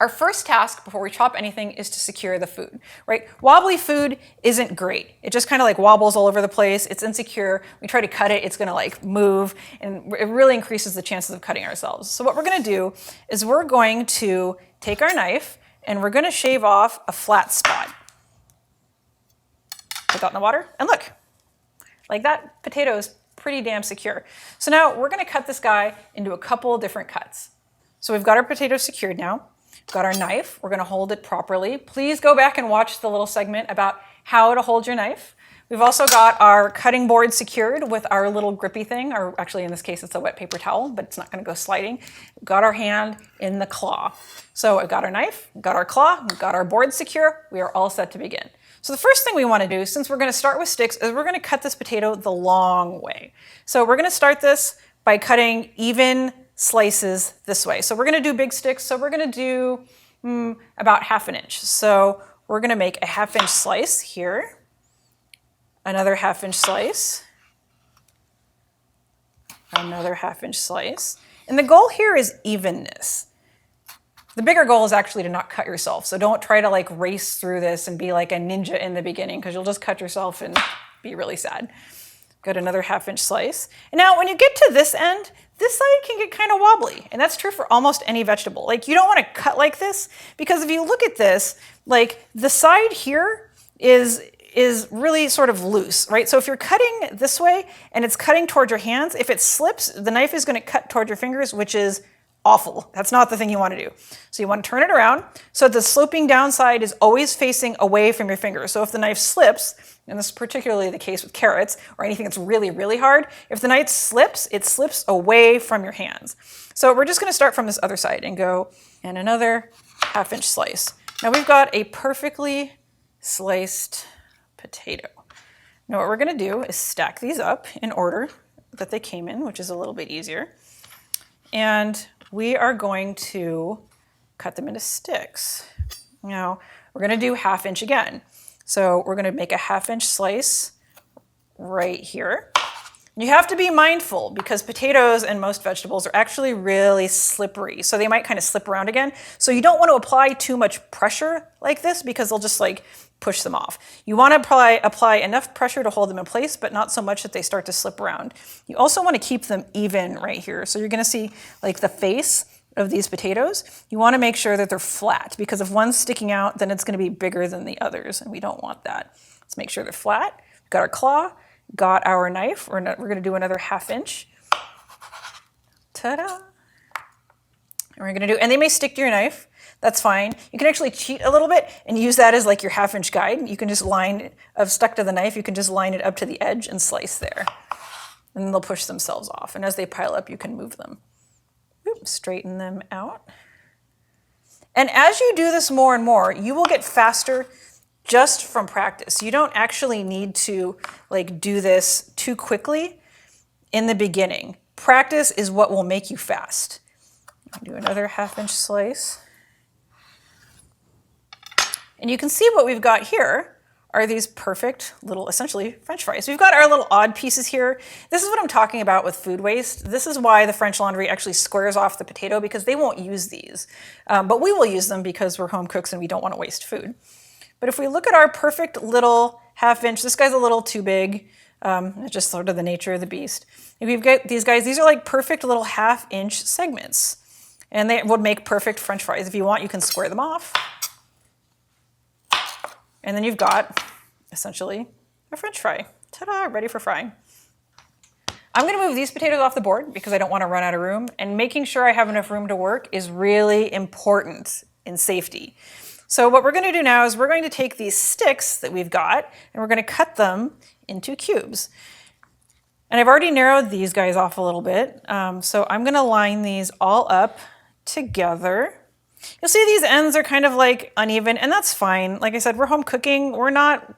Our first task before we chop anything is to secure the food, right? Wobbly food isn't great. It just kind of like wobbles all over the place. It's insecure. We try to cut it, it's gonna like move, and it really increases the chances of cutting ourselves. So what we're gonna do is we're going to take our knife and we're gonna shave off a flat spot. Put that in the water, and look, like that potato is pretty damn secure. So now we're gonna cut this guy into a couple different cuts. So we've got our potato secured now. Got our knife, we're gonna hold it properly. Please go back and watch the little segment about how to hold your knife. We've also got our cutting board secured with our little grippy thing, or actually in this case it's a wet paper towel, but it's not gonna go sliding. We've got our hand in the claw. So I've got our knife, we've got our claw, we've got our board secure, we are all set to begin. So the first thing we wanna do, since we're gonna start with sticks, is we're gonna cut this potato the long way. So we're gonna start this by cutting even slices this way. So we're gonna do big sticks, so we're gonna do about 1/2 inch. So we're gonna make a 1/2 inch slice here, another 1/2 inch slice, another 1/2 inch slice. And the goal here is evenness. The bigger goal is actually to not cut yourself. So don't try to like race through this and be like a ninja in the beginning, because you'll just cut yourself and be really sad. Got another 1/2 inch slice. And now when you get to this end, this side can get kind of wobbly. And that's true for almost any vegetable. Like you don't want to cut like this, because if you look at this, like the side here is really sort of loose, right? So if you're cutting this way and it's cutting toward your hands, if it slips, the knife is going to cut toward your fingers, which is awful. That's not the thing you want to do. So you want to turn it around so the sloping downside is always facing away from your fingers. So if the knife slips, and this is particularly the case with carrots or anything that's really, really hard, if the knife slips, it slips away from your hands. So we're just going to start from this other side and go, and another 1/2 inch slice. Now we've got a perfectly sliced potato. Now what we're going to do is stack these up in order that they came in, which is a little bit easier. And we are going to cut them into sticks. Now, we're gonna do 1/2 inch again. So we're gonna make a 1/2 inch slice right here. You have to be mindful, because potatoes and most vegetables are actually really slippery. So they might kind of slip around again. So you don't want to apply too much pressure like this, because they'll just like push them off. You want to apply enough pressure to hold them in place, but not so much that they start to slip around. You also want to keep them even right here. So you're going to see like the face of these potatoes. You want to make sure that they're flat, because if one's sticking out, then it's going to be bigger than the others, and we don't want that. Let's make sure they're flat. We've got our claw, got our knife. We're going to do another 1/2 inch. Ta-da! And we're going to do, and they may stick to your knife. That's fine. You can actually cheat a little bit and use that as like your 1/2 inch guide. You can just stuck to the knife, you can just line it up to the edge and slice there. And they'll push themselves off. And as they pile up, you can move them. Oops, straighten them out. And as you do this more and more, you will get faster just from practice. You don't actually need to like do this too quickly in the beginning. Practice is what will make you fast. Do another 1/2 inch slice. And you can see what we've got here are these perfect little, essentially, French fries. We've got our little odd pieces here. This is what I'm talking about with food waste. This is why the French Laundry actually squares off the potato, because they won't use these. But we will use them because we're home cooks and we don't want to waste food. But if we look at our perfect little 1/2 inch, this guy's a little too big. It's just sort of the nature of the beast. If we've got these guys, these are like perfect little 1/2 inch segments. And they would make perfect French fries. If you want, you can square them off. And then you've got, essentially, a French fry. Ta-da, ready for frying. I'm gonna move these potatoes off the board because I don't wanna run out of room, and making sure I have enough room to work is really important in safety. So what we're gonna do now is we're going to take these sticks that we've got and we're gonna cut them into cubes. And I've already narrowed these guys off a little bit. So I'm gonna line these all up together. You'll see these ends are kind of like uneven, and that's fine. Like I said, we're home cooking. We're not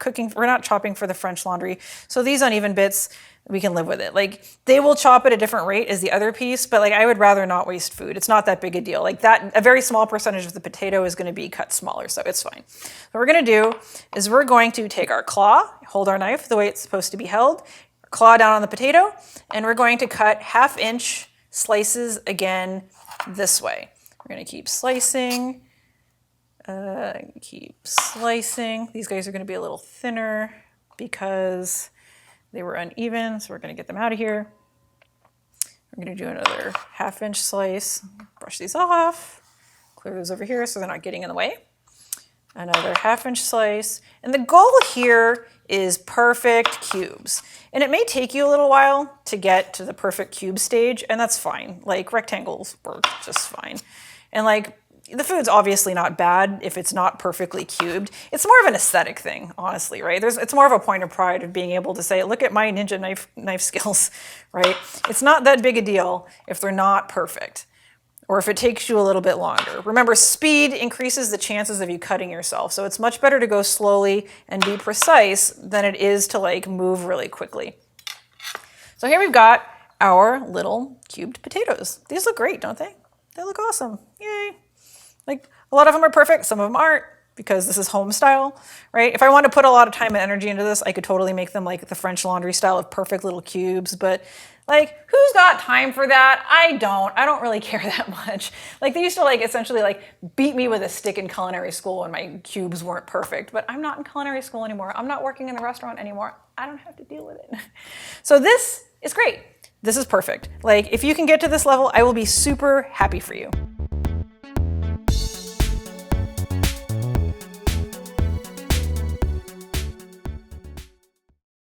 chopping for the French Laundry. So these uneven bits, we can live with it. Like they will chop at a different rate as the other piece, but like I would rather not waste food. It's not that big a deal. Like that, a very small percentage of the potato is going to be cut smaller, so it's fine. What we're going to do is we're going to take our claw, hold our knife the way it's supposed to be held, claw down on the potato, and we're going to cut 1/2 inch slices again this way. We're going to keep slicing Keep slicing. These guys are going to be a little thinner because they were uneven, so we're going to get them out of here. We're going to do another 1/2 inch slice. Brush these off. Clear those over here so they're not getting in the way. Another 1/2 inch slice. And the goal here is perfect cubes. And it may take you a little while to get to the perfect cube stage, and that's fine. Like rectangles work just fine. And like the food's obviously not bad if it's not perfectly cubed. It's more of an aesthetic thing, honestly, right? It's more of a point of pride of being able to say, look at my ninja knife skills, right? It's not that big a deal if they're not perfect, or if it takes you a little bit longer. Remember, speed increases the chances of you cutting yourself. So it's much better to go slowly and be precise than it is to like move really quickly. So here we've got our little cubed potatoes. These look great, don't they? They look awesome. Yay. Like a lot of them are perfect, some of them aren't, because this is home style, right? If I want to put a lot of time and energy into this, I could totally make them like the French Laundry style of perfect little cubes, but like, who's got time for that? I don't really care that much. Like they used to like essentially like beat me with a stick in culinary school when my cubes weren't perfect, but I'm not in culinary school anymore. I'm not working in the restaurant anymore. I don't have to deal with it. So this is great. This is perfect. Like if you can get to this level, I will be super happy for you.